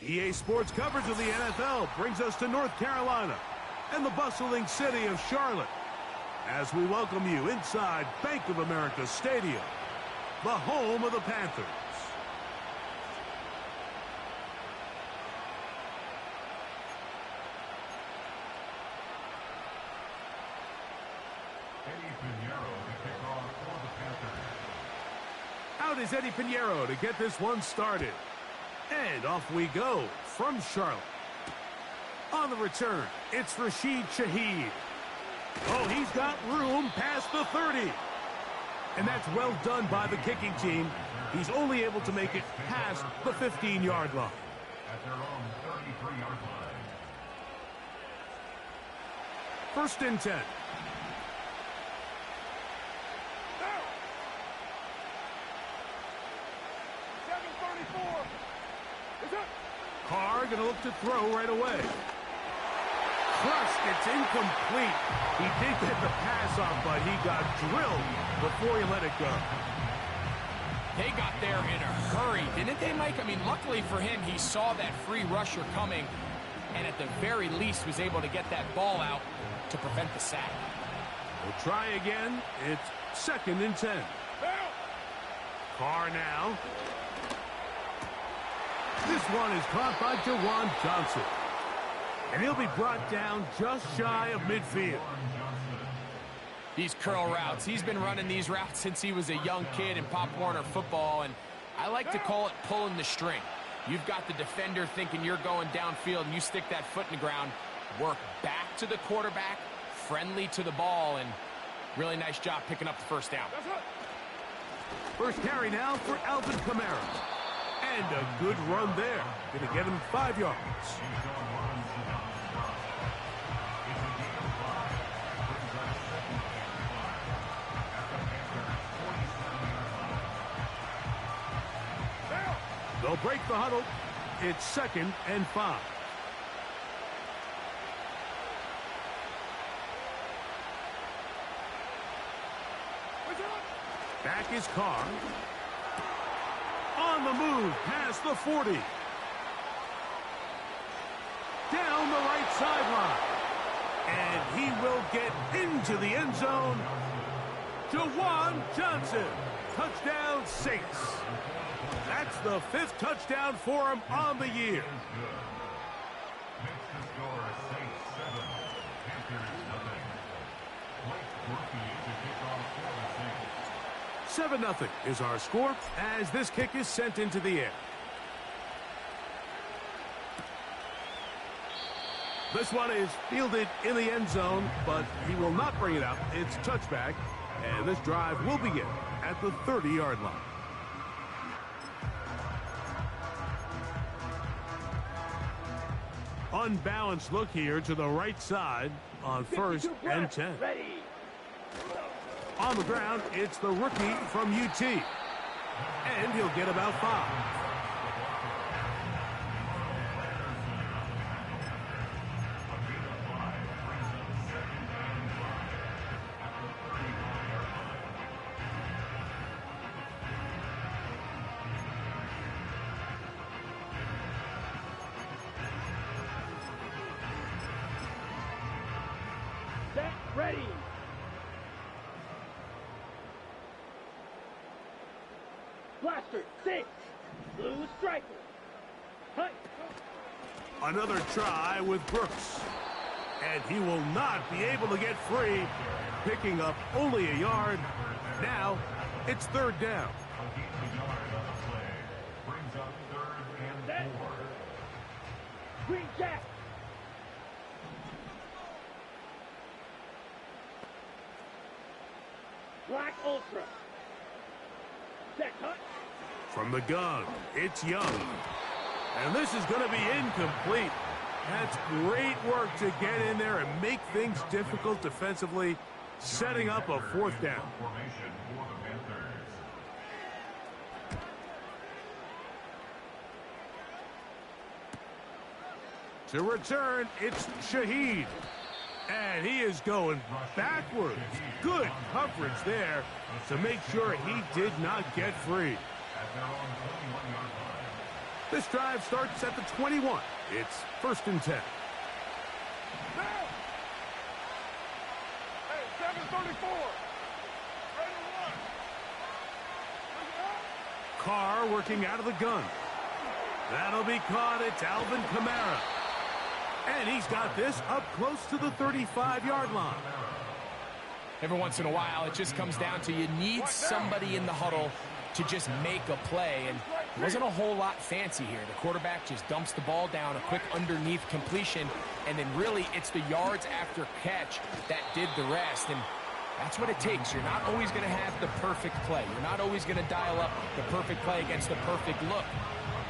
EA Sports coverage of the NFL brings us to North Carolina and the bustling city of Charlotte as we welcome you inside Bank of America Stadium, the home of the Panthers. Out is Eddie Pinheiro to get this one started. And off we go from Charlotte. On the return, it's Rashid Shaheed. Oh, he's got room past the 30. And that's well done by the kicking team. He's only able to make it past the 15-yard line. At their own 33-yard line. First and 10. Carr going to look to throw right away. Crushed, it's incomplete. He did get the pass off, but he got drilled before he let it go. They got there in a hurry, didn't they, Mike? I mean, luckily for him, he saw that free rusher coming, and at the very least was able to get that ball out to prevent the sack. We'll try again. It's second and 10. Carr now. This one is caught by Jawan Johnson. And he'll be brought down just shy of midfield. These curl routes, he's been running these routes since he was a young kid in Pop Warner football, and I like to call it pulling the string. You've got the defender thinking you're going downfield, and you stick that foot in the ground, work back to the quarterback, friendly to the ball, and really nice job picking up the first down. First carry now for Alvin Kamara. And a good run there. Going to get him 5 yards. They'll break the huddle. It's second and 5. Back is Carr. On the move, past the 40. Down the right sideline. And he will get into the end zone. Jawan Johnson. Touchdown Saints. That's the 5th touchdown for him on the year. Makes the score Saints 7, Panthers nothing. Blake Murphy to kick off for the Saints. 7-0 is our score as this kick is sent into the air. This one is fielded in the end zone, but he will not bring it out. It's touchback, and this drive will begin at the 30-yard line. Unbalanced look here to the right side on first and 10. Ready. On the ground, it's the rookie from UT. And he'll get about 5. Set. Ready. Blaster, 6. Blue striker. Hunt. Another try with Brooks. And he will not be able to get free, picking up only a yard. Now, it's third down. A yard on the play. Brings up 3rd and 4. Green Jack. Black Ultra. Set. Hunt. From the gun, it's Young. And this is going to be incomplete. That's great work to get in there and make things difficult defensively, setting up a 4th down. Formation for the Panthers. To return, it's Shaheed. And he is going backwards. Good coverage there to make sure he did not get free. At their own 21-yard line. This drive starts at the 21. It's 1st and 10. Hey, 734. Ready to run. Carr working out of the gun. That'll be caught. It's Alvin Kamara. And he's got this up close to the 35-yard line. Every once in a while, it just comes down to you need somebody in the huddle to just make a play. And it wasn't a whole lot fancy here. The quarterback just dumps the ball down, a quick underneath completion, and then really it's the yards after catch that did the rest. And that's what it takes. You're not always going to have the perfect play. You're not always going to dial up the perfect play against the perfect look.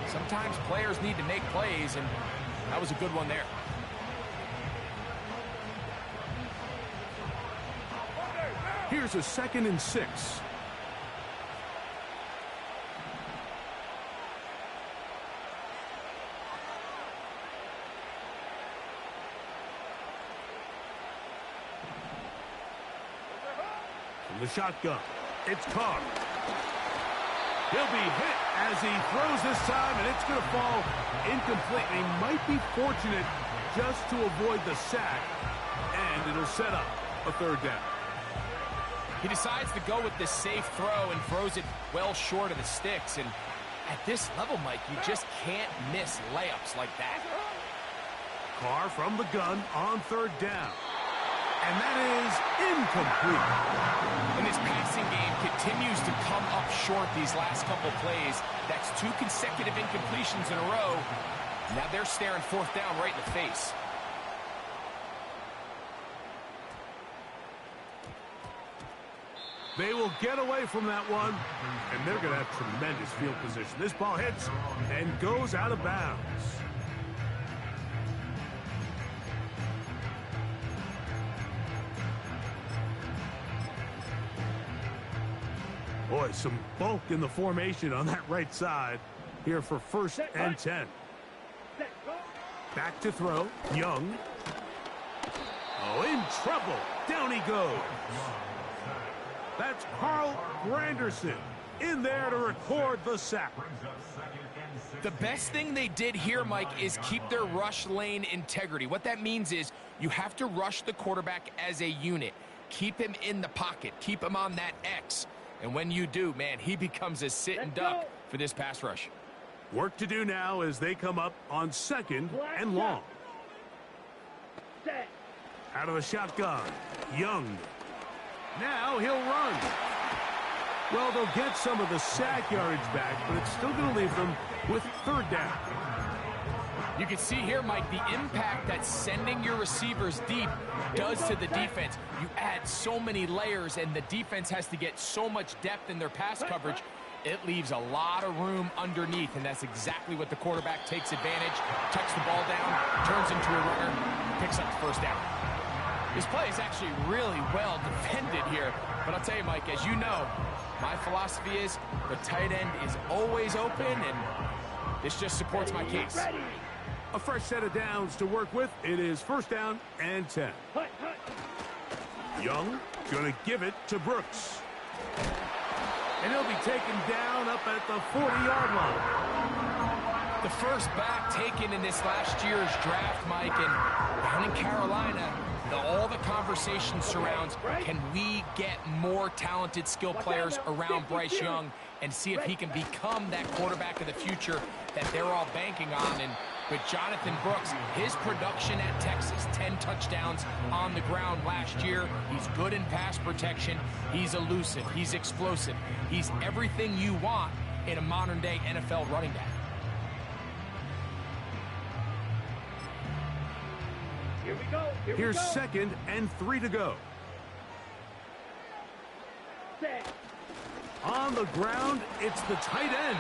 Sometimes players need to make plays, and that was a good one there. Here's a 2nd and 6. From the shotgun, it's Carr. He'll be hit as he throws this time, and it's going to fall incomplete. He might be fortunate just to avoid the sack, and it'll set up a 3rd down. He decides to go with this safe throw and throws it well short of the sticks. And at this level, Mike, you just can't miss layups like that. Carr from the gun on 3rd down. And that is incomplete. And this passing game continues to come up short these last couple plays. That's 2 consecutive incompletions in a row. Now they're staring 4th down right in the face. They will get away from that one, and they're going to have tremendous field position. This ball hits and goes out of bounds. Boy, some bulk in the formation on that right side here for 1st and 10. Back to throw. Young. Oh, in trouble. Down he goes. That's Carl Granderson in there to record the sack. The best thing they did here, Mike, is keep their rush lane integrity. What that means is you have to rush the quarterback as a unit. Keep him in the pocket. Keep him on that X. And when you do, man, he becomes a sitting duck for this pass rush. Work to do now as they come up on 2nd and long. Out of the shotgun, Young. Now he'll run. Well, they'll get some of the sack yardage back, but it's still going to leave them with 3rd down. You can see here, Mike, the impact that sending your receivers deep does to the defense. You add so many layers, and the defense has to get so much depth in their pass coverage. It leaves a lot of room underneath, and that's exactly what the quarterback takes advantage. Tucks the ball down, turns into a runner, picks up the 1st down. This play is actually really well defended here. But I'll tell you, Mike, as you know, my philosophy is the tight end is always open, and this just supports my case. A fresh set of downs to work with. It is 1st down and 10. Young going to give it to Brooks. And he'll be taken down up at the 40-yard line. The first back taken in this last year's draft, Mike, and down in Carolina, all the conversation surrounds, can we get more talented skill players around Bryce Young and see if he can become that quarterback of the future that they're all banking on. And with Jonathan Brooks, his production at Texas, 10 touchdowns on the ground last year. He's good in pass protection. He's elusive. He's explosive. He's everything you want in a modern-day NFL running back. Here we go. Here's 2nd and 3 to go. Set. On the ground, it's the tight end.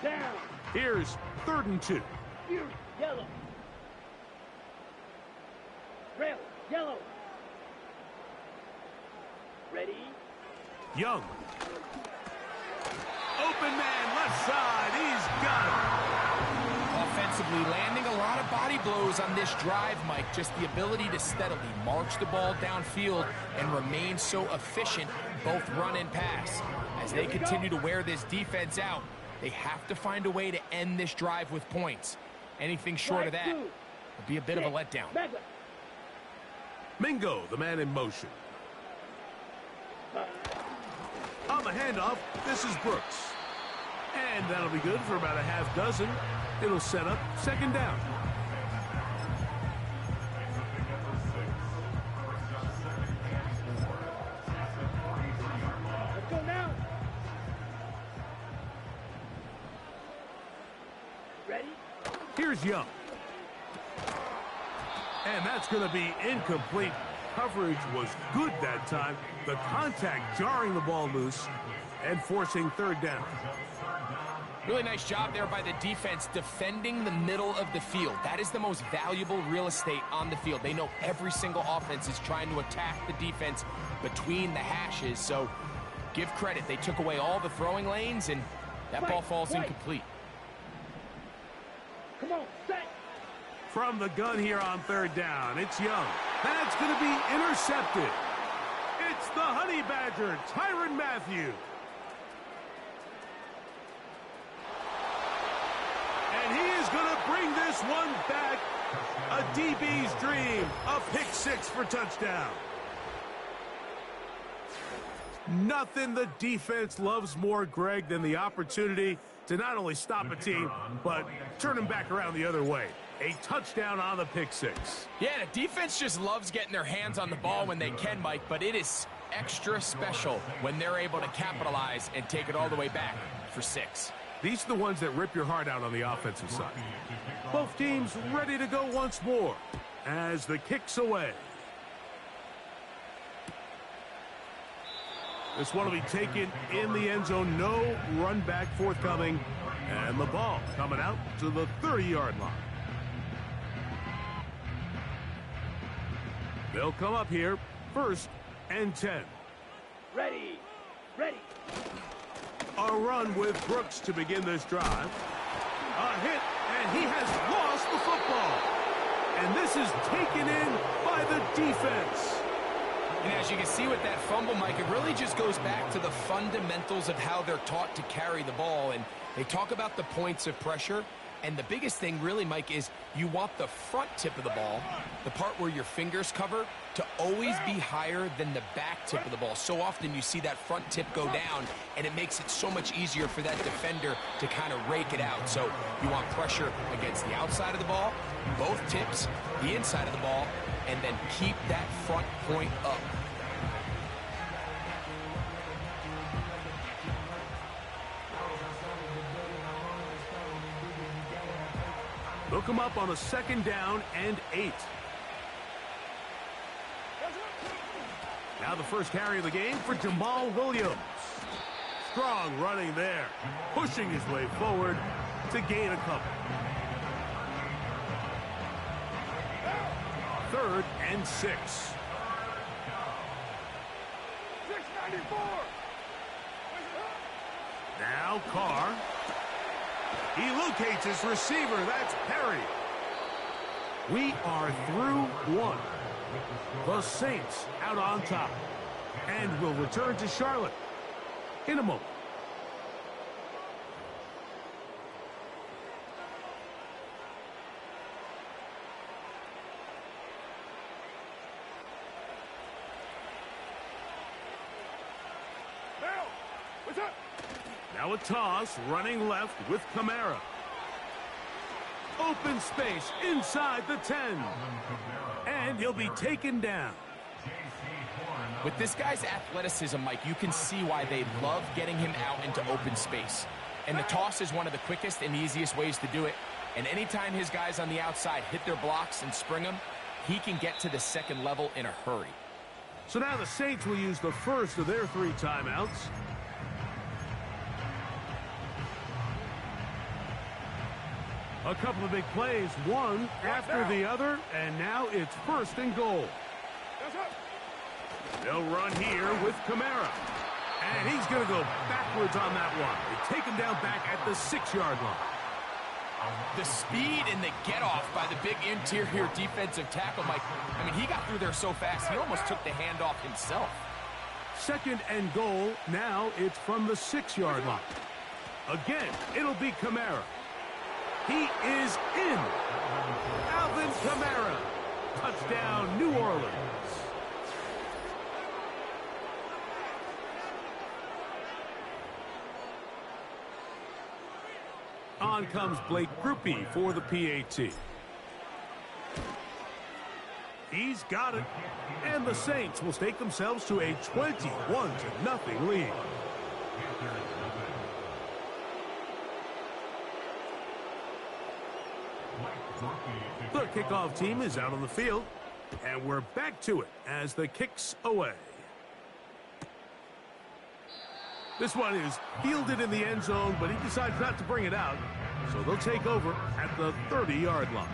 Down. Here's 3rd and 2. Yellow. Young. Open man, left side. He's got him. Offensively, landing a lot of body blows on this drive, Mike. Just the ability to steadily march the ball downfield and remain so efficient, both run and pass. As they continue to wear this defense out, they have to find a way to end this drive with points. Anything short of that would be a bit of a letdown. Mingo, the man in motion. On the handoff, this is Brooks. And that'll be good for about a half dozen. It'll set up second down. Let's go now. Ready? Here's Young. And that's going to be incomplete. Coverage was good that time. The contact jarring the ball loose and forcing third down. Really nice job there by the defense defending the middle of the field. That is the most valuable real estate on the field. They know every single offense is trying to attack the defense between the hashes. So give credit. They took away all the throwing lanes, and that ball falls incomplete. Come on, set. From the gun here on third down, it's Young. That's going to be intercepted. It's the Honey Badger, Tyrann Mathieu. And he is going to bring this one back. A DB's dream. A pick six for touchdown. Nothing the defense loves more, Greg, than the opportunity to not only stop a team, but turn them back around the other way. A touchdown on the pick six. Yeah, the defense just loves getting their hands on the ball when they can, Mike, but it is extra special when they're able to capitalize and take it all the way back for six. These are the ones that rip your heart out on the offensive side. Both teams ready to go once more as the kick's away. This one will be taken in the end zone. No run back forthcoming. And the ball coming out to the 30-yard line. They'll come up here, 1st and 10. Ready. Ready. A run with Brooks to begin this drive. A hit, and he has lost the football. And this is taken in by the defense. And as you can see with that fumble, Mike, it really just goes back to the fundamentals of how they're taught to carry the ball. And they talk about the points of pressure. And the biggest thing really, Mike, is you want the front tip of the ball, the part where your fingers cover, to always be higher than the back tip of the ball. So often you see that front tip go down, and it makes it so much easier for that defender to kind of rake it out. So you want pressure against the outside of the ball, both tips, the inside of the ball, and then keep that front point up. They'll come up on a 2nd down and 8. Now the first carry of the game for Jamal Williams. Strong running there, pushing his way forward to gain a couple. 3rd and 6. 694. Now Carr. He locates his receiver. That's Perry. We are through one. The Saints out on top. And will return to Charlotte in a moment. What's up? Now a toss, running left with Kamara. Open space inside the 10. And he'll be taken down. With this guy's athleticism, Mike, you can see why they love getting him out into open space. And the toss is one of the quickest and easiest ways to do it. And anytime his guys on the outside hit their blocks and spring them, he can get to the second level in a hurry. So now the Saints will use the first of their 3 timeouts. A couple of big plays, one after the other, and now it's 1st and goal. They'll run here with Kamara. And he's going to go backwards on that one. They take him down back at the 6-yard line. The speed and the get-off by the big interior defensive tackle, Mike. I mean, he got through there so fast, he almost took the handoff himself. 2nd and goal. Now it's from the 6-yard line. Again, it'll be Kamara. He is in. Alvin Kamara. Touchdown, New Orleans. On comes Blake Grupe for the PAT. He's got it. And the Saints will stake themselves to a 21-0 lead. The kickoff team is out on the field. And we're back to it as the kick's away. This one is fielded in the end zone, but he decides not to bring it out. So they'll take over at the 30-yard line.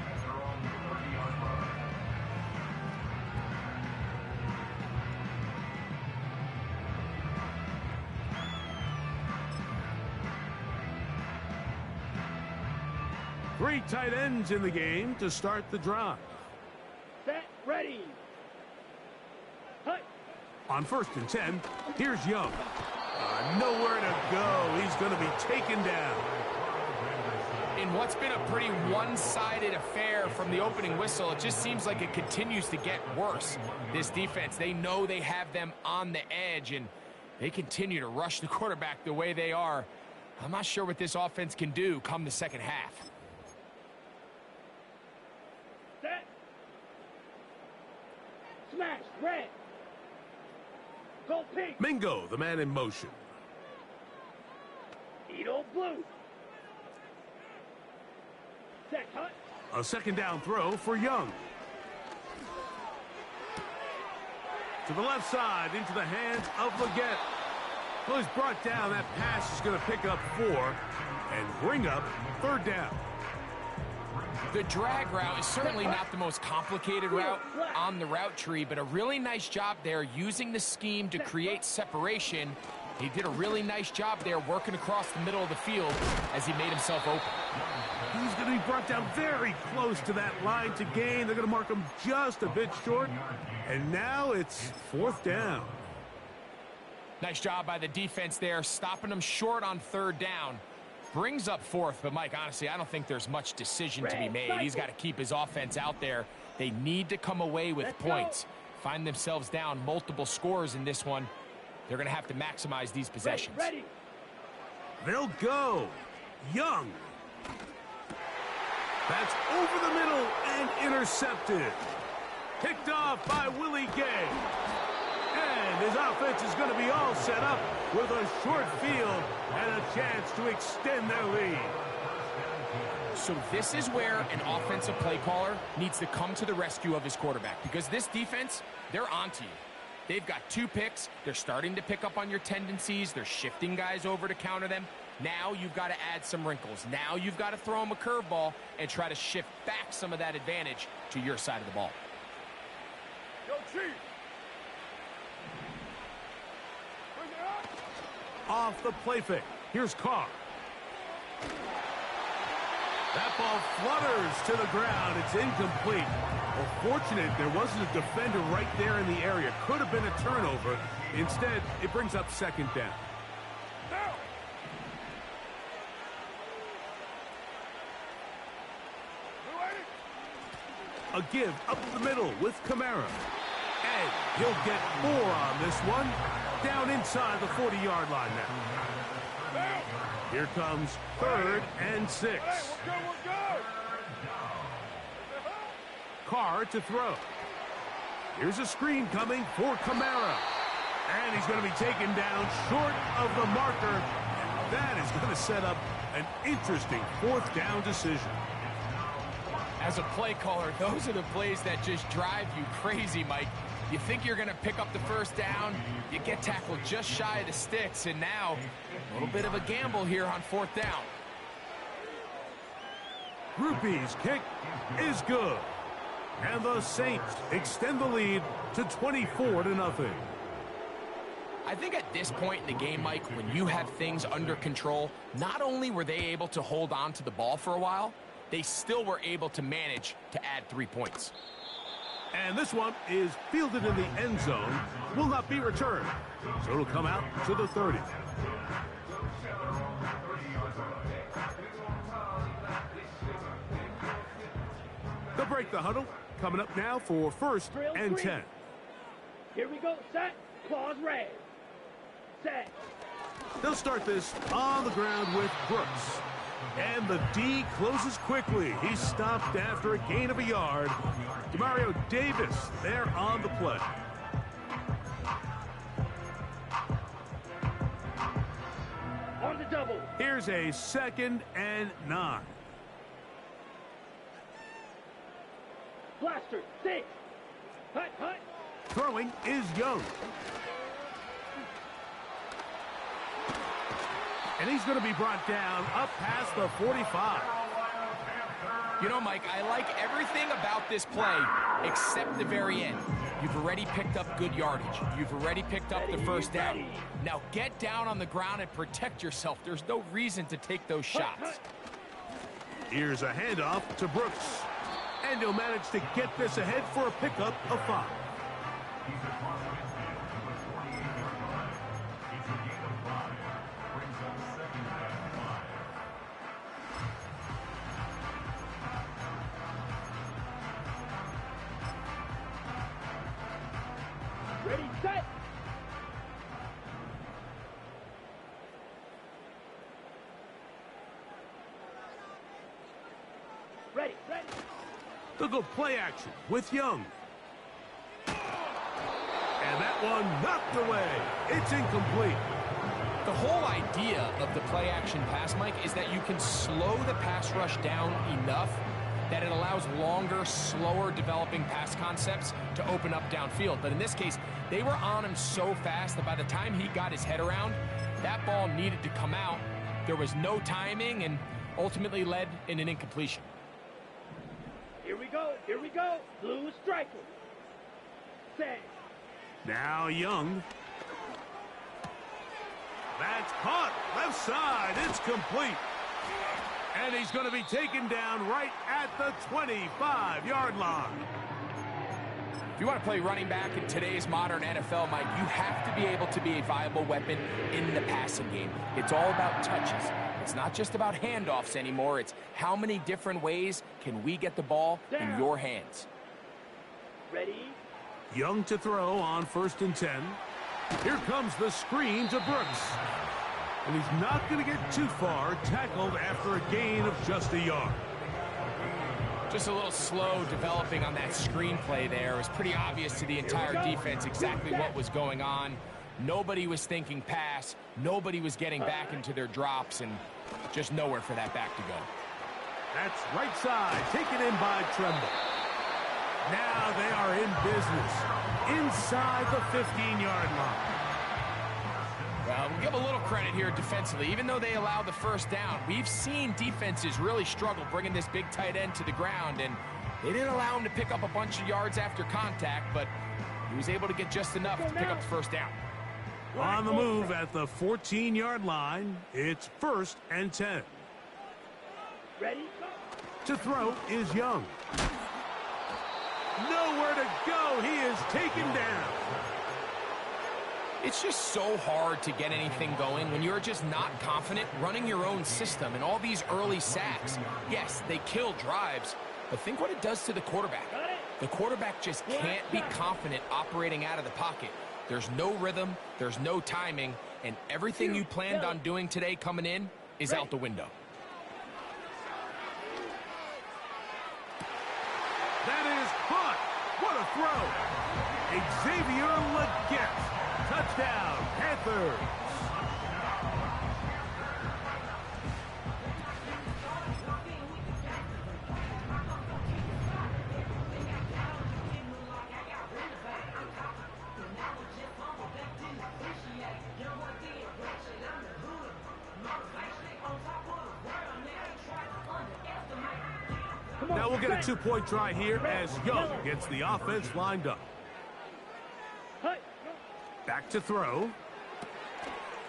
Three tight ends in the game to start the drive. Set, ready. Hut. On 1st and 10, here's Young. Nowhere to go. He's going to be taken down. In what's been a pretty one-sided affair from the opening whistle, it just seems like it continues to get worse. This defense, they know they have them on the edge, and they continue to rush the quarterback the way they are. I'm not sure what this offense can do come the second half. Set. Smash, red. Go pink. Mingo, the man in motion. Edo blue. Set, hut. A 2nd down throw for Young. To the left side, into the hands of Leggett. Well, he's brought down. That pass is going to pick up 4 and bring up 3rd down. The drag route is certainly not the most complicated route on the route tree, but a really nice job there using the scheme to create separation. He did a really nice job there working across the middle of the field as he made himself open. He's going to be brought down very close to that line to gain. They're going to mark him just a bit short. And now it's 4th down. Nice job by the defense there, stopping him short on 3rd down. Brings up 4th, but Mike, honestly, I don't think there's much decision to be made. He's got to keep his offense out there. They need to come away with points. Find themselves down multiple scores in this one. They're going to have to maximize these possessions. Ready. They'll go. Young. That's over the middle and intercepted. Picked off by Willie Gay. And his offense is going to be all set up with a short field and a chance to extend their lead. So this is where an offensive play caller needs to come to the rescue of his quarterback, because this defense, they're onto you. They've got 2 picks. They're starting to pick up on your tendencies. They're shifting guys over to counter them. Now you've got to add some wrinkles. Now you've got to throw them a curveball and try to shift back some of that advantage to your side of the ball. Yo, Chief. Off the play fake. Here's Carr. That ball flutters to the ground. It's incomplete. Well, fortunate there wasn't a defender right there in the area. Could have been a turnover. Instead, it brings up 2nd down. A give up the middle with Kamara. And he'll get 4 on this one. Down inside the 40-yard line now. Here comes 3rd and 6. Carr to throw. Here's a screen coming for Kamara. And he's going to be taken down short of the marker. And that is going to set up an interesting 4th down decision. As a play caller, those are the plays that just drive you crazy, Mike. You think you're going to pick up the 1st down, you get tackled just shy of the sticks, and now a little bit of a gamble here on 4th down. Grupe's kick is good. And the Saints extend the lead to 24-0. I think at this point in the game, Mike, when you have things under control, not only were they able to hold on to the ball for a while, they still were able to manage to add 3 points. And this one is fielded in the end zone, will not be returned. So it'll come out to the 30. They'll break the huddle. Coming up now for 1st and 10. Here we go. Set. Claws red. Set. They'll start this on the ground with Brooks. And the D closes quickly. He's stopped after a gain of a yard. Demario Davis there on the play. On the double. Here's a 2nd and 9. Blaster. 6. Hut, hut. Throwing is Young. And he's going to be brought down up past the 45. You know, Mike, I like everything about this play except the very end. You've already picked up good yardage. You've already picked up the first down. Now get down on the ground and protect yourself. There's no reason to take those shots. Here's a handoff to Brooks. And he'll manage to get this ahead for a pickup of 5. Ready, set. Ready, ready. They'll go play action with Young. And that one knocked away. It's incomplete. The whole idea of the play action pass, Mike, is that you can slow the pass rush down enough that it allows longer, slower developing pass concepts to open up downfield. But in this case, they were on him so fast that by the time he got his head around, that ball needed to come out. There was no timing and ultimately led in an incompletion. Here we go. Here we go. Blue striker. Set. Now Young. That's caught. Left side. It's complete. And he's going to be taken down right at the 25-yard line. If you want to play running back in today's modern NFL, Mike, you have to be able to be a viable weapon in the passing game. It's all about touches. It's not just about handoffs anymore. It's how many different ways can we get the ball in your hands. Ready. Young to throw on 1st and 10. Here comes the screen to Brooks. And he's not going to get too far, tackled after a gain of just a yard. Just a little slow developing on that screen play there. It was pretty obvious to the entire defense exactly what was going on. Nobody was thinking pass. Nobody was getting back into their drops, and just nowhere for that back to go. That's right side, taken in by Tremble. Now they are in business inside the 15-yard line. Well, we'll give a little credit here defensively. Even though they allowed the first down, we've seen defenses really struggle bringing this big tight end to the ground, and they didn't allow him to pick up a bunch of yards after contact, but he was able to get just enough to pick up the first down. On the move at the 14-yard line, it's 1st and 10. Ready. To throw is Young. Nowhere to go. He is taken down. It's just so hard to get anything going when you're just not confident running your own system, and all these early sacks. Yes, they kill drives, but think what it does to the quarterback. The quarterback just can't be confident operating out of the pocket. There's no rhythm, there's no timing, and everything you planned on doing today coming in is out the window. That is caught. What a throw. Xavier Legette. Touchdown, Panthers. Now we'll get a 2-point try here as Young gets the offense lined up. Back to throw.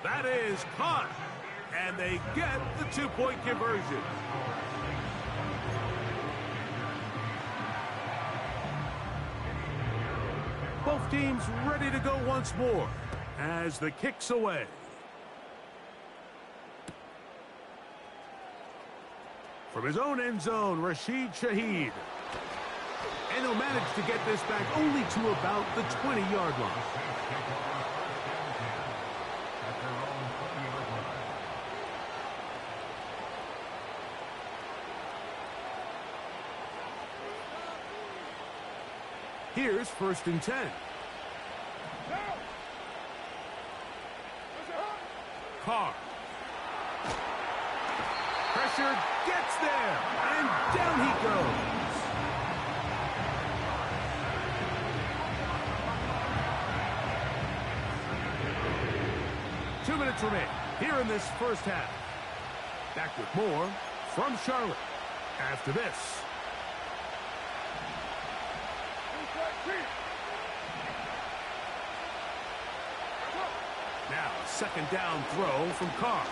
That is caught. And they get the two-point conversion. Both teams ready to go once more as the kick's away. From his own end zone, Rashid Shaheed. And he'll manage to get this back only to about the 20-yard line. Here's 1st and 10. Carr. Pressure gets there, and down he goes. Two minutes remain here in this first half. Back with more from Charlotte after this. Now, 2nd down throw from Carr.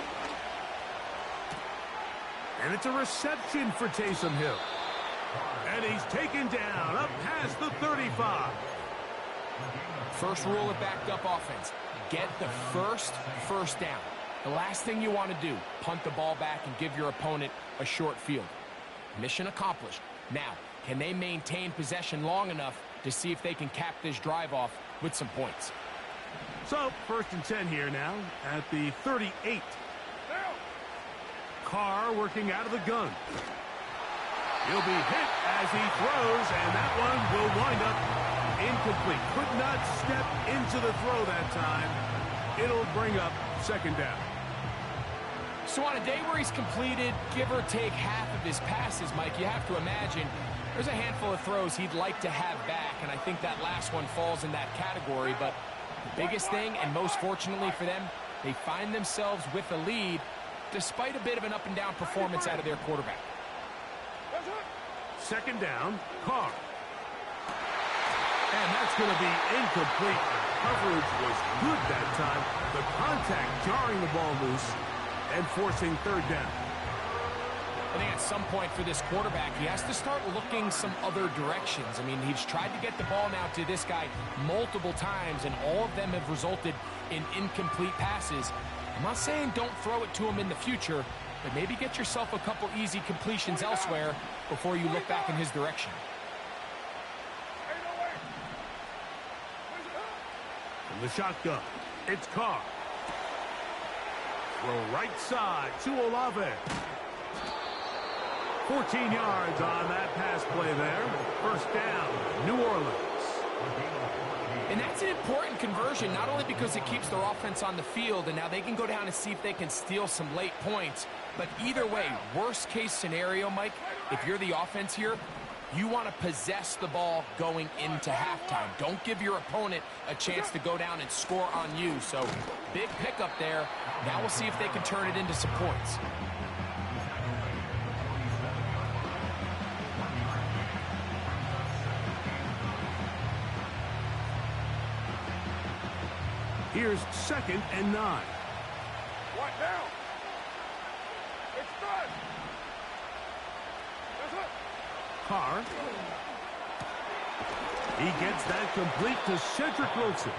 And it's a reception for Taysom Hill. And he's taken down up past the 35. First rule of backed up offense. Get the first down. The last thing you want to do, punt the ball back and give your opponent a short field. Mission accomplished. Now, can they maintain possession long enough to see if they can cap this drive off with some points? So, 1st and 10 here now at the 38. Carr working out of the gun. He'll be hit as he throws, and that one will wind up incomplete. Could not step into the throw that time. It'll bring up 2nd down. So on a day where he's completed, give or take half of his passes, Mike, you have to imagine there's a handful of throws he'd like to have back, and I think that last one falls in that category. But the biggest thing, and most fortunately for them, they find themselves with a lead despite a bit of an up-and-down performance out of their quarterback. 2nd down, Carr. And that's going to be incomplete. Coverage was good that time. The contact jarring the ball loose and forcing 3rd down. I think at some point for this quarterback, he has to start looking some other directions. I mean, he's tried to get the ball now to this guy multiple times, and all of them have resulted in incomplete passes. I'm not saying don't throw it to him in the future, but maybe get yourself a couple easy completions elsewhere before you look back in his direction. From the shotgun, it's Carr. Throw right side to Olave. 14 yards on that pass play there. 1st down, New Orleans. And that's an important conversion, not only because it keeps their offense on the field, and now they can go down and see if they can steal some late points. But either way, worst case scenario, Mike, if you're the offense here, you want to possess the ball going into halftime. Don't give your opponent a chance to go down and score on you. So big pickup there. Now we'll see if they can turn it into some points. Here's 2nd and 9. What now? It's done. Carr. He gets that complete to Cedric Wilson.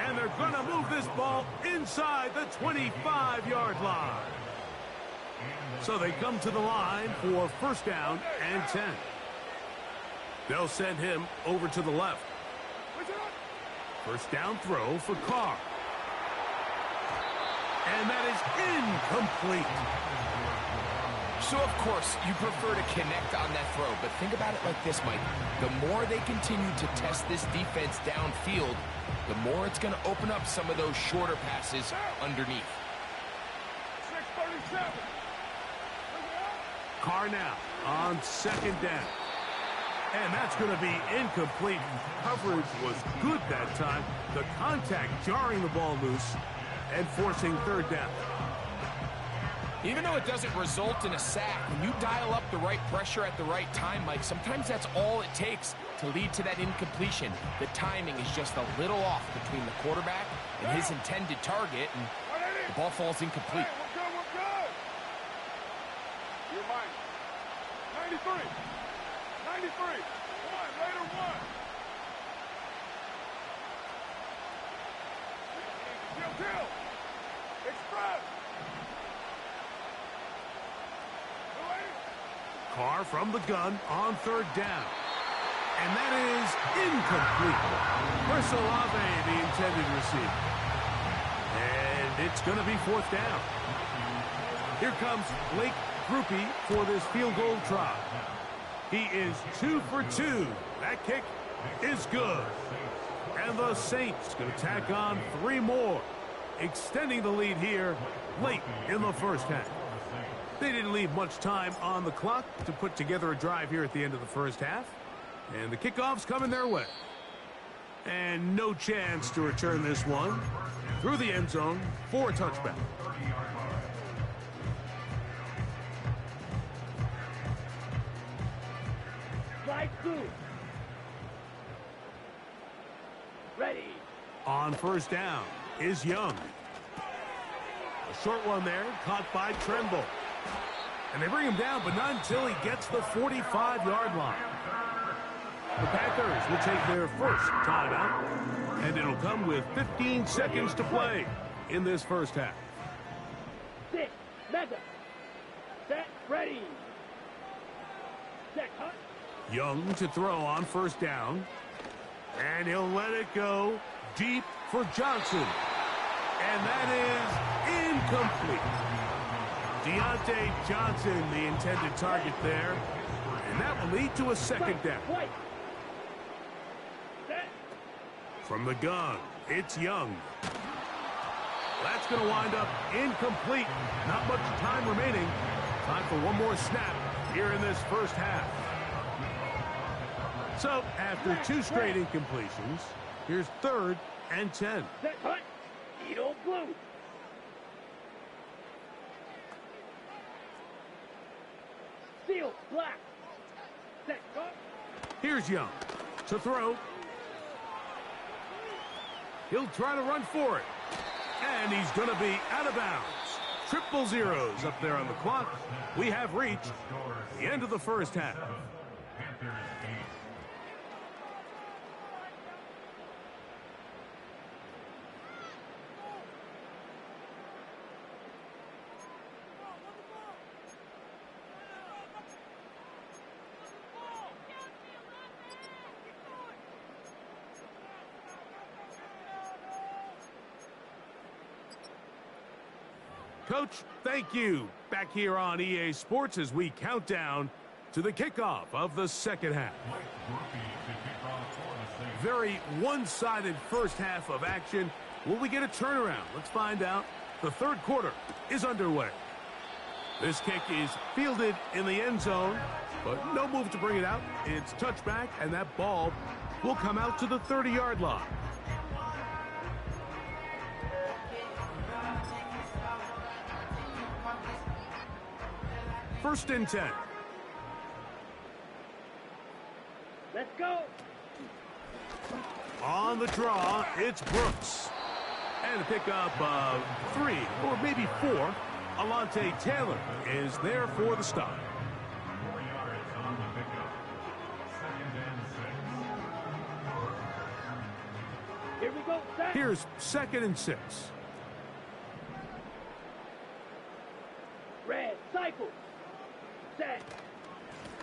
And they're going to move this ball inside the 25-yard line. So they come to the line for 1st down and 10. They'll send him over to the left. 1st down throw for Carr. And that is incomplete. So, of course, you prefer to connect on that throw, but think about it like this, Mike. The more they continue to test this defense downfield, the more it's going to open up some of those shorter passes underneath. 637. Carr now on 2nd down. And that's going to be incomplete. Coverage was good that time. The contact jarring the ball loose and forcing 3rd down. Even though it doesn't result in a sack, when you dial up the right pressure at the right time, Mike, sometimes that's all it takes to lead to that incompletion. The timing is just a little off between the quarterback and his intended target, and the ball falls incomplete. We're good. You're mine. 93. 93. One. Later one. Kill. Express. Carr from the gun on third down. And that is incomplete. Chris Olave, the intended receiver. And it's going to be fourth down. Here comes Blake Grupe for this field goal try. He is 2 for 2. That kick is good. And the Saints going to tack on 3 more, extending the lead here late in the first half. They didn't leave much time on the clock to put together a drive here at the end of the first half. And the kickoff's coming their way. And no chance to return this one through the end zone for a touchback. Slide through. Ready. On first down is Young. A short one there, caught by Tremble. And they bring him down, but not until he gets the 45-yard line. The Panthers will take their first timeout, and it'll come with 15 seconds to play in this first half. 6, mega. Set, ready. Set, cut. Young to throw on first down, and he'll let it go deep for Johnson. And that is incomplete. Deontay Johnson, the intended target there, and that will lead to a second down. From the gun, it's Young. That's going to wind up incomplete. Not much time remaining. Time for one more snap here in this first half. So, after 2 straight incompletions, here's 3rd and 10. Set, cut. Edo blue. Seal, black. Set, cut. Here's Young to throw. He'll try to run for it. And he's going to be out of bounds. Triple zeros up there on the clock. We have reached the end of the first half. Coach, thank you. Back here on EA Sports as we count down to the kickoff of the second half. Very one-sided first half of action. Will we get a turnaround? Let's find out. The third quarter is underway. This kick is fielded in the end zone, but no move to bring it out. It's touchback, and that ball will come out to the 30-yard line. First and 10. Let's go. On the draw, it's Brooks. And a pickup of 3 or maybe 4. Alontae Taylor is there for the stop. 4 yards on the pickup. 2nd and 6. Here we go. Set. Here's 2nd and 6. Red cycle. Set.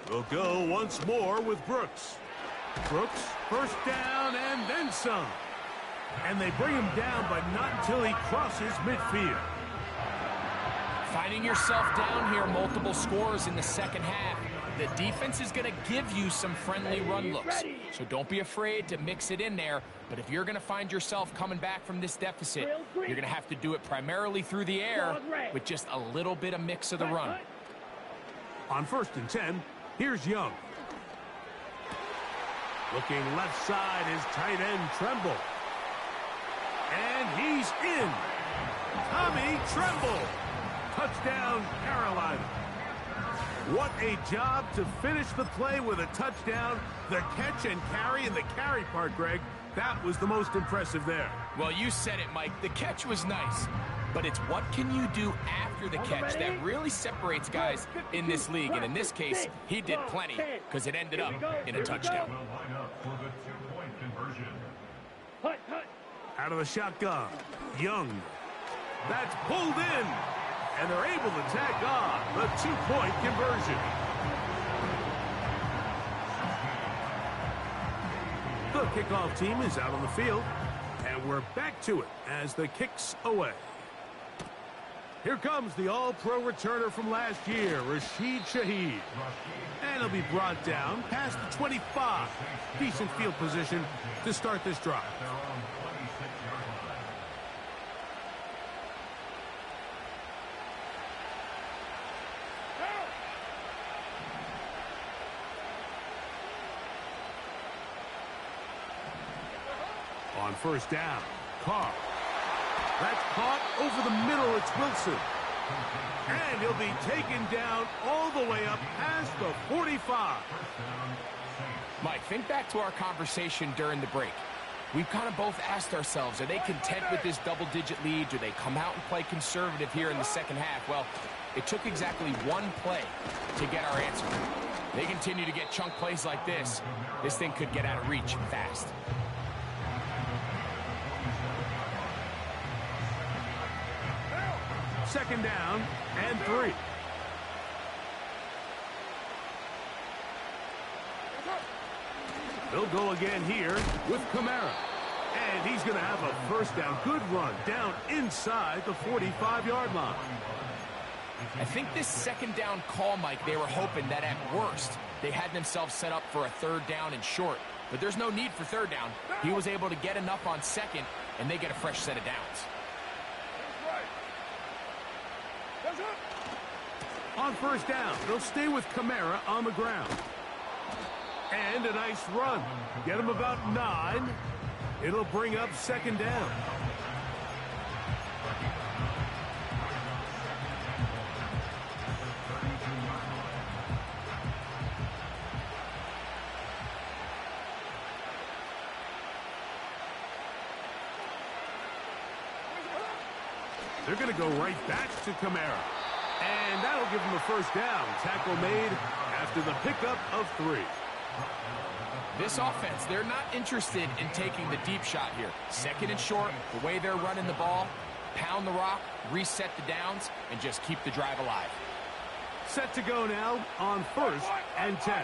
We'll go once more with Brooks. Brooks, first down and then some. And they bring him down, but not until he crosses midfield. Finding yourself down here, multiple scores in the second half. The defense is going to give you some friendly run looks. So don't be afraid to mix it in there. But if you're going to find yourself coming back from this deficit, you're going to have to do it primarily through the air with just a little bit of mix of the run. On 1st and 10, here's Young. Looking left side is tight end Tremble. And he's in. Tommy Tremble. Touchdown, Carolina. What a job to finish the play with a touchdown. The catch and carry, and the carry part, Greg, that was the most impressive there. Well, you said it, Mike. The catch was nice, but it's what can you do after the catch that really separates guys in this league. And in this case, he did plenty because it ended up in a touchdown. Will line up for the two-point conversion. Out of the shotgun, Young. That's pulled in, and they're able to tack on the two-point conversion. The kickoff team is out on the field, and we're back to it as the kick's away. Here comes the all-pro returner from last year, Rashid Shaheed. And he'll be brought down past the 25. Decent field position to start this drive. Their own 26-yard line. On first down, Carr. That's caught over the middle. It's Wilson. And he'll be taken down all the way up past the 45. Mike, think back to our conversation during the break. We've kind of both asked ourselves, are they content with this double-digit lead? Do they come out and play conservative here in the second half? Well, it took exactly one play to get our answer. They continue to get chunk plays like this. This thing could get out of reach fast. Second down and 3. They'll go again here with Kamara. And he's going to have a first down. Good run down inside the 45-yard line. I think this second down call, Mike, they were hoping that at worst they had themselves set up for a third down and short. But there's no need for third down. He was able to get enough on second, and they get a fresh set of downs. On first down, they'll stay with Kamara on the ground. And a nice run. Get him about 9. It'll bring up second down. They're going to go right back to Kamara. And that'll give him a first down. Tackle made after the pickup of 3. This offense, they're not interested in taking the deep shot here. Second and short, the way they're running the ball, pound the rock, reset the downs, and just keep the drive alive. Set to go now on first and 10.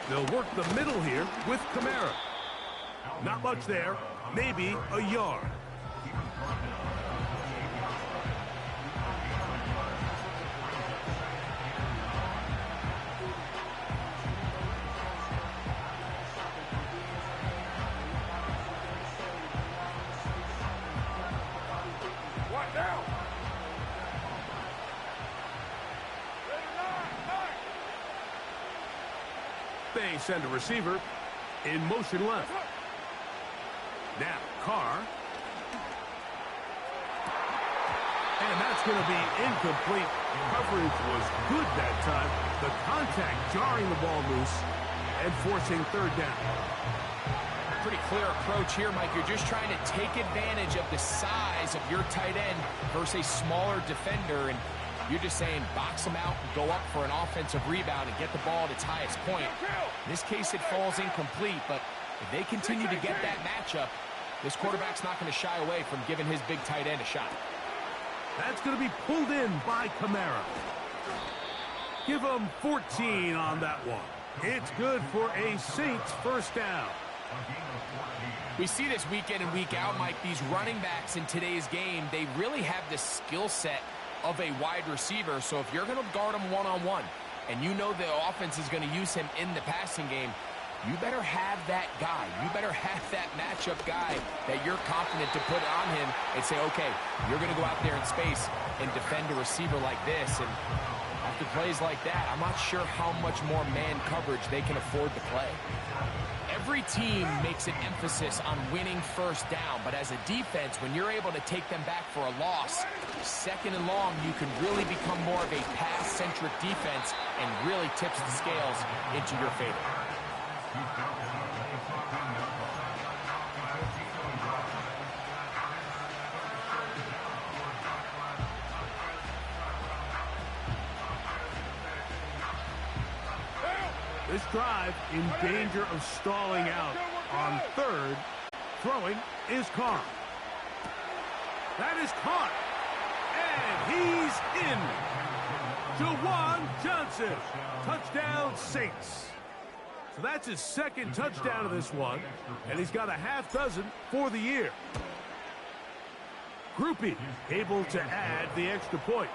They'll work the middle here with Kamara. Not much there, maybe a yard. They send a receiver in motion left. Now, Carr. And that's going to be incomplete. Coverage was good that time. The contact jarring the ball loose and forcing third down. Pretty clear approach here, Mike. You're just trying to take advantage of the size of your tight end versus a smaller defender, and you're just saying box them out and go up for an offensive rebound and get the ball at its highest point. In this case, it falls incomplete, but if they continue to get that matchup, this quarterback's not going to shy away from giving his big tight end a shot. That's going to be pulled in by Kamara. Give him 14 on that one. It's good for a Saints first down. We see this week in and week out, Mike. These running backs in today's game, they really have the skill set of a wide receiver. So if you're going to guard him one-on-one and you know the offense is going to use him in the passing game, you better have that guy. You better have that matchup guy that you're confident to put on him and say, okay, you're going to go out there in space and defend a receiver like this. And after plays like that, I'm not sure how much more man coverage they can afford to play. Every team makes an emphasis on winning first down, but as a defense, when you're able to take them back for a loss, second and long, you can really become more of a pass-centric defense and really tips the scales into your favor. This drive in danger of stalling out on third. Throwing is Carr. That is caught. And he's in. Jawan Johnson. Touchdown Saints. So that's his second touchdown of this one. And he's got a half dozen for the year. Groupie able to add the extra point.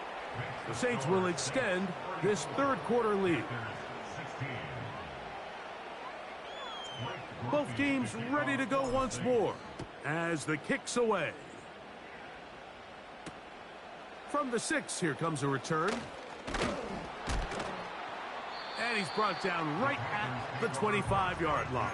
The Saints will extend this third quarter lead. Both teams ready to go once more as the kick's away. From the 6, here comes a return. And he's brought down right at the 25-yard line.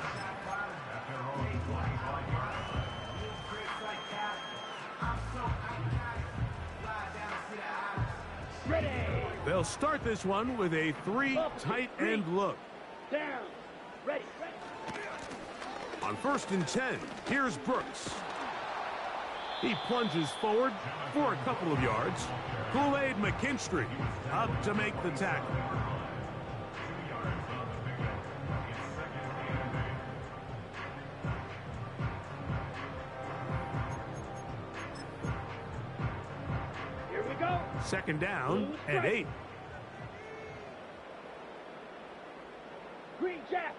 Ready. They'll start this one with a 3 tight end look. Down. Ready. On 1st and 10, here's Brooks. He plunges forward for a couple of yards. Kool-Aid McKinstry up to make the tackle. Here we go. Second down and 8. Green Jack.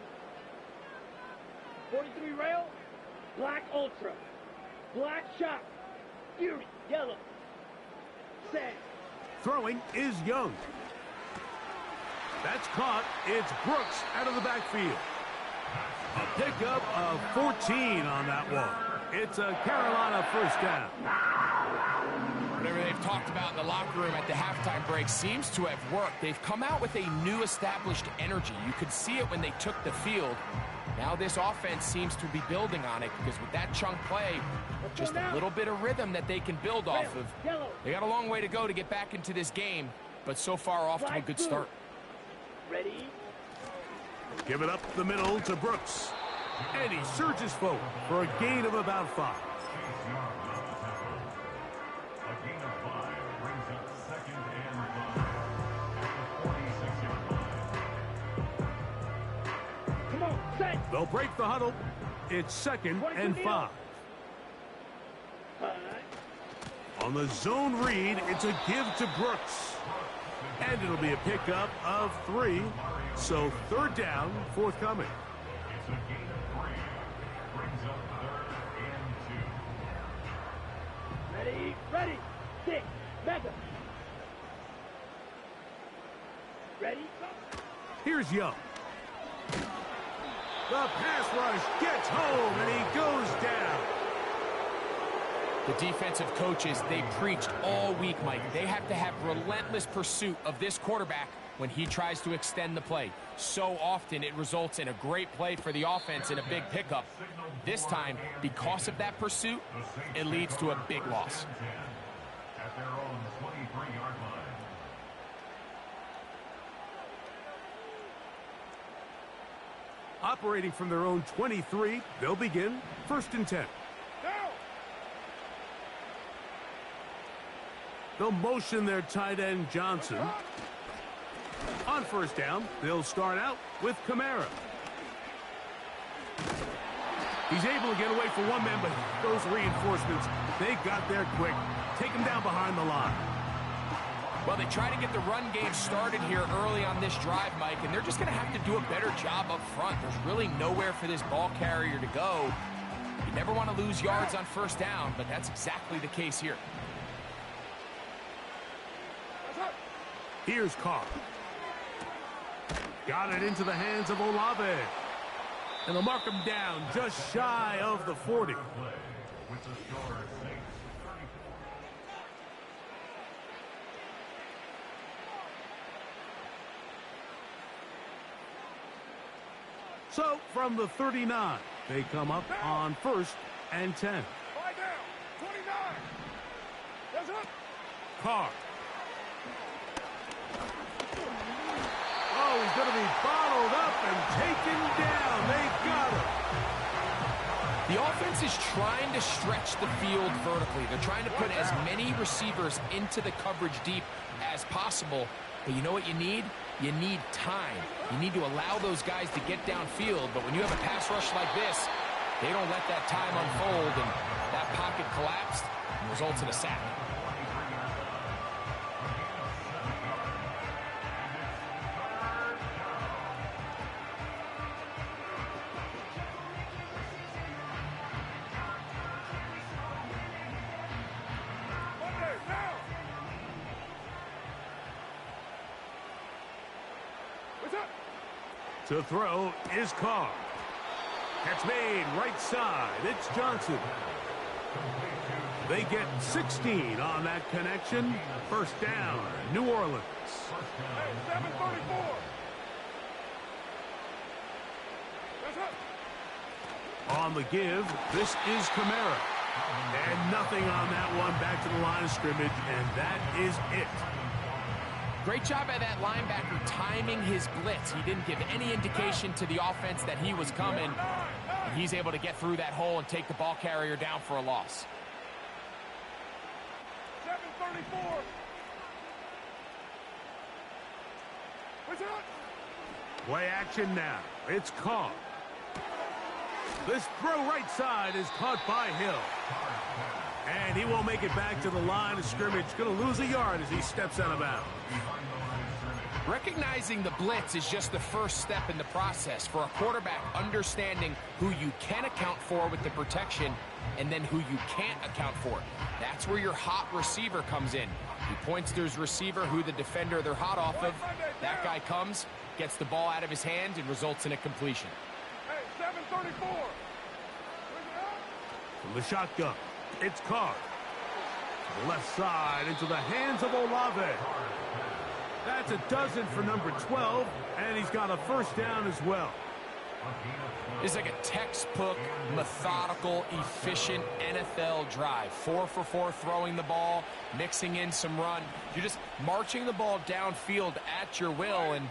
43 rail. Black Ultra. Black Shock. Fury. Yellow. Sand. Throwing is Young. That's caught. It's Brooks out of the backfield. A pickup of 14 on that one. It's a Carolina first down. Whatever they've talked about in the locker room at the halftime break seems to have worked. They've come out with a new established energy. You could see it when they took the field. Now this offense seems to be building on it because with that chunk play, just a little bit of rhythm that they can build off of. They got a long way to go to get back into this game, but so far off to a good start. Ready. Give it up the middle to Brooks. And he surges forward for a gain of about 5. A gain of 5 brings up 2nd and 5 at the 46-yard line. Come on, set. They'll break the huddle. It's 2nd and 5. On the zone read, it's a give to Brooks. And it'll be a pickup of 3. So 3rd down, forthcoming. It's a gain of 3. Brings up 3rd and 2. Ready. Ready. 6. Mega. Ready. Here's Young. The pass rush gets home, and he goes down. The defensive coaches, they preached all week, Mike. They have to have relentless pursuit of this quarterback when he tries to extend the play. So often it results in a great play for the offense and a big pickup. This time, because of that pursuit, it leads to a big loss. At their own 23-yard line. Operating from their own 23, they'll begin 1st and 10. They'll motion their tight end Johnson. On 1st down, they'll start out with Kamara. He's able to get away for one man, but those reinforcements, they got there quick. Take him down behind the line. Well, they try to get the run game started here early on this drive, Mike, and they're just going to have to do a better job up front. There's really nowhere for this ball carrier to go. You never want to lose yards on 1st down, but that's exactly the case here. Here's Carr. Got it into the hands of Olave. And they'll mark him down just shy of the 40. With the score, Saints 34. So from the 39, they come up on 1st and 10. 5 down, 29. There's up. Carr. Oh, he's going to be bottled up and taken down. They've got him. The offense is trying to stretch the field vertically. They're trying to put as many receivers into the coverage deep as possible. But you know what you need? You need time. You need to allow those guys to get downfield. But when you have a pass rush like this, they don't let that time unfold, and that pocket collapsed and results in a sack. To throw is Carr. Catch made right side. It's Johnson. They get 16 on that connection. First down, New Orleans. Hey, 734. That's it. On the give, this is Kamara. And nothing on that one. Back to the line of scrimmage, and that is it. Great job by that linebacker timing his blitz. He didn't give any indication to the offense that he was coming. And he's able to get through that hole and take the ball carrier down for a loss. 734. What's up? Play action now. It's Carr. This throw right side is caught by Hill. And he won't make it back to the line of scrimmage. Going to lose a yard as he steps out of bounds. Recognizing the blitz is just the first step in the process for a quarterback, understanding who you can account for with the protection and then who you can't account for. That's where your hot receiver comes in. He points to his receiver, who the defender they're hot off of. That guy comes, gets the ball out of his hand, and results in a completion. Hey, 734. From the shotgun, it's Carr. To the left side, into the hands of Olave. That's a dozen for number 12, and he's got a first down as well. It's like a textbook, methodical, efficient NFL drive. 4 for 4 throwing the ball, mixing in some run. You're just marching the ball downfield at your will, and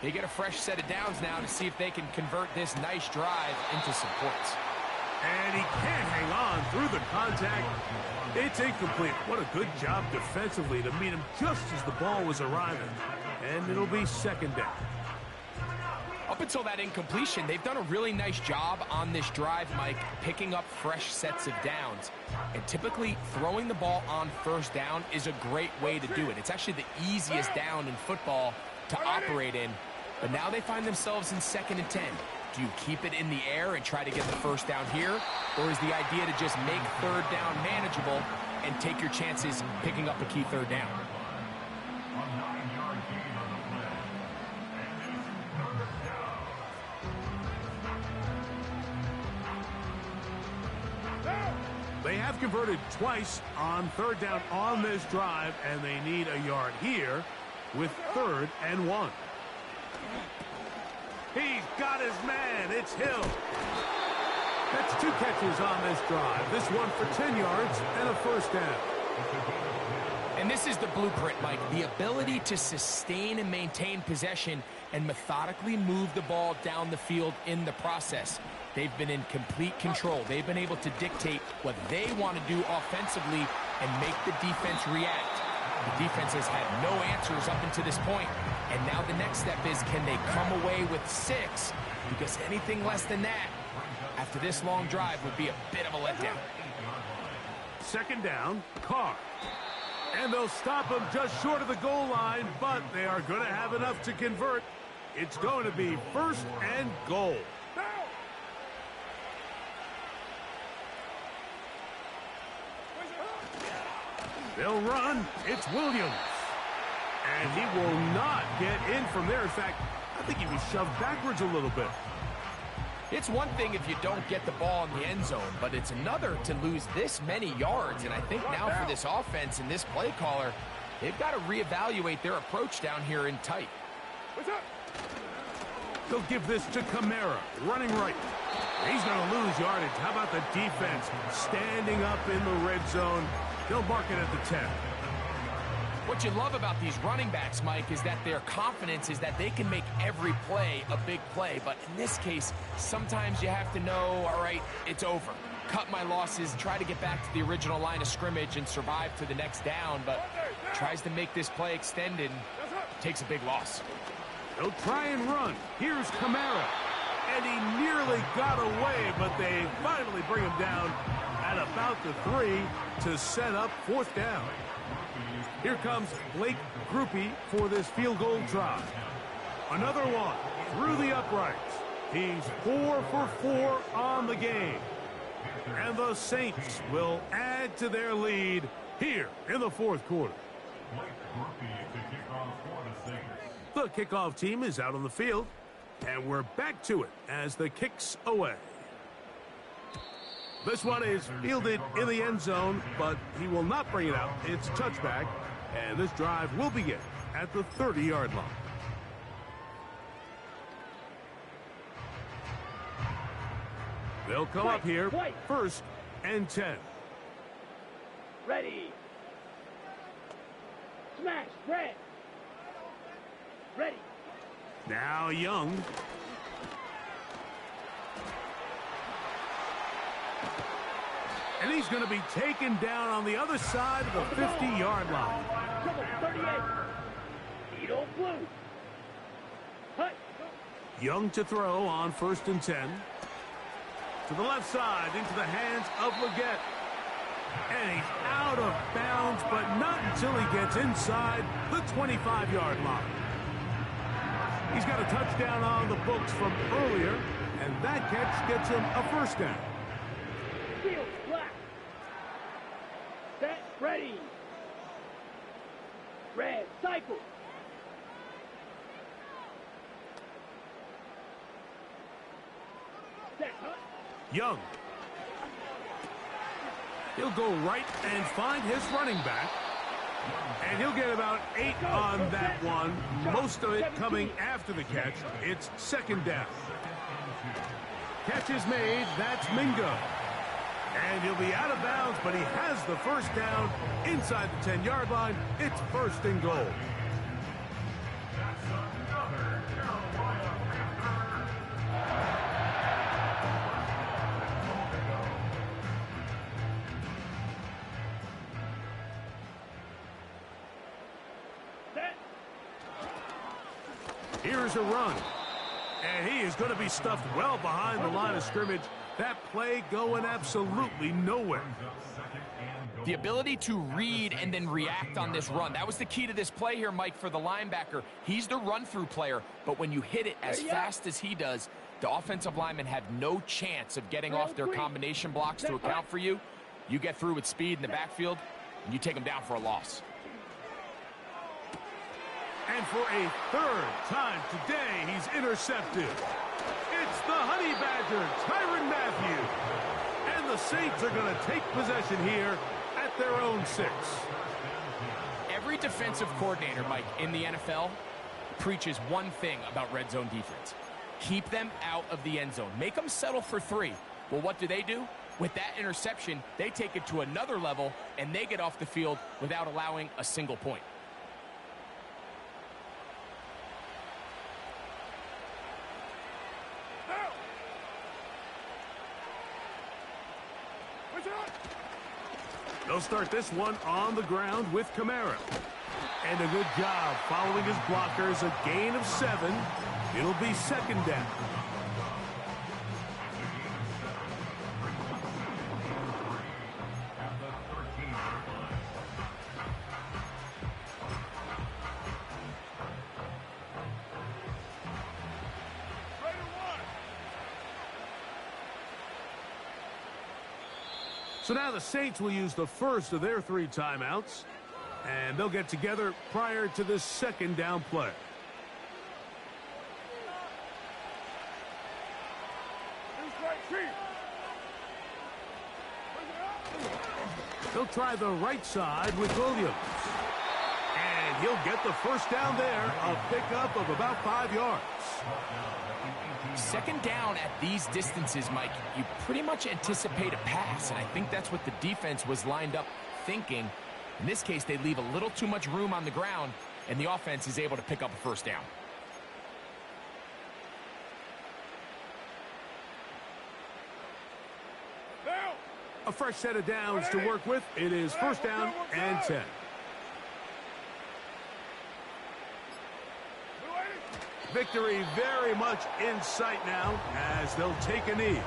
they get a fresh set of downs now to see if they can convert this nice drive into some points. And he can't hang on through the contact. It's incomplete. What a good job defensively to meet him just as the ball was arriving. And it'll be second down. Up until that incompletion, they've done a really nice job on this drive, Mike, picking up fresh sets of downs. And typically, throwing the ball on first down is a great way to do it. It's actually the easiest down in football to operate in. But now they find themselves in 2nd and 10. Do you keep it in the air and try to get the first down here? Or is the idea to just make third down manageable and take your chances picking up a key third down? They have converted twice on third down on this drive, and they need a yard here with 3rd and 1. He's got his man. It's Hill. That's 2 catches on this drive. This one for 10 yards and a first down. And this is the blueprint, Mike. The ability to sustain and maintain possession and methodically move the ball down the field in the process. They've been in complete control. They've been able to dictate what they want to do offensively and make the defense react. The defense has had no answers up until this point. And now the next step is, can they come away with 6? Because anything less than that, after this long drive, would be a bit of a letdown. Second down, Carr. And they'll stop him just short of the goal line, but they are going to have enough to convert. It's going to be 1st and goal. They'll run. It's Williams. And he will not get in from there. In fact, I think he was shoved backwards a little bit. It's one thing if you don't get the ball in the end zone, but it's another to lose this many yards. And I think now for this offense and this play caller, they've got to reevaluate their approach down here in tight. They'll give this to Kamara, running right. He's going to lose yardage. How about the defense standing up in the red zone? They'll mark it at the 10. What you love about these running backs, Mike, is that their confidence is that they can make every play a big play. But in this case, sometimes you have to know, all right, it's over. Cut my losses, try to get back to the original line of scrimmage and survive to the next down, but tries to make this play extended and takes a big loss. They'll try and run. Here's Kamara. And he nearly got away, but they finally bring him down at about the 3 to set up 4th down. Here comes Blake Groupie for this field goal try. Another one through the uprights. He's 4 for 4 on the game. And the Saints will add to their lead here in the 4th quarter. The kickoff team is out on the field, and we're back to it as the kick's away. This one is fielded in the end zone, but he will not bring it out. It's touchback, and this drive will begin at the 30-yard line. They'll come up here, 1st and 10. Ready. Smash, red. Ready. Now Young. And he's going to be taken down on the other side of the 50-yard line. 38. Edo blue. Hut. Young to throw on 1st and 10. To the left side, into the hands of Leggett. And he's out of bounds, but not until he gets inside the 25-yard line. He's got a touchdown on the books from earlier, and that catch gets him a 1st down. Field black. Set, ready. Red, cycle. Set, hut. Young. He'll go right and find his running back. And he'll get about 8 on that one. Most of it coming after the catch. It's 2nd down. Catch is made. That's Mingo. And he'll be out of bounds, but he has the 1st down inside the 10-yard line. It's 1st and goal. Here's a run. And he is going to be stuffed well behind the line of scrimmage. That play going absolutely nowhere. The ability to read and then react on this run. That was the key to this play here, Mike, for the linebacker. He's the run-through player, but when you hit it as fast as he does, the offensive linemen have no chance of getting off their combination blocks to account for you. You get through with speed in the backfield, and you take them down for a loss. And for a 3rd time today, he's intercepted. It's the Honey Badger, Tyrann Mathieu. And the Saints are going to take possession here at their own 6. Every defensive coordinator, Mike, in the NFL preaches one thing about red zone defense. Keep them out of the end zone. Make them settle for 3. Well, what do? With that interception, they take it to another level, and they get off the field without allowing a single point. They'll start this one on the ground with Kamara. And a good job following his blockers. A gain of 7. It'll be 2nd down. So now the Saints will use the first of their 3 timeouts, and they'll get together prior to this 2nd down play. They'll try the right side with Williams. And he'll get the 1st down there, a pickup of about 5 yards. 2nd down at these distances, Mike, you pretty much anticipate a pass, and I think that's what the defense was lined up thinking. In this case, they leave a little too much room on the ground, and the offense is able to pick up a first down. A fresh set of downs to work with. It is first down and 10. Victory very much in sight now as they'll take a knee.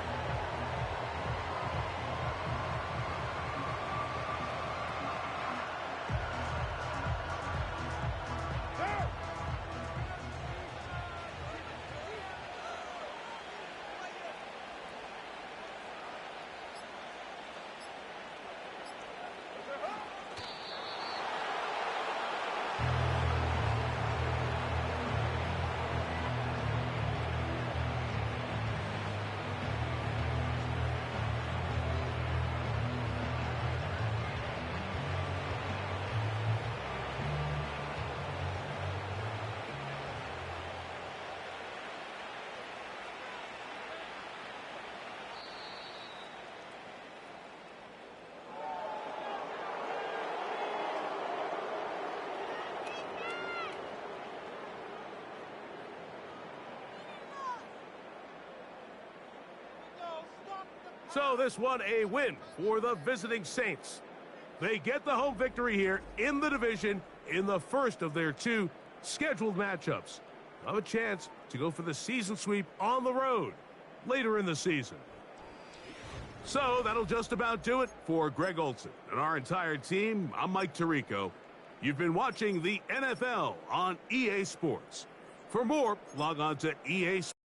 So this one a win for the visiting Saints. They get the home victory here in the division in the first of their 2 scheduled matchups. They'll have a chance to go for the season sweep on the road later in the season. So that'll just about do it for Greg Olson and our entire team. I'm Mike Tirico. You've been watching the NFL on EA Sports. For more, log on to EA Sports.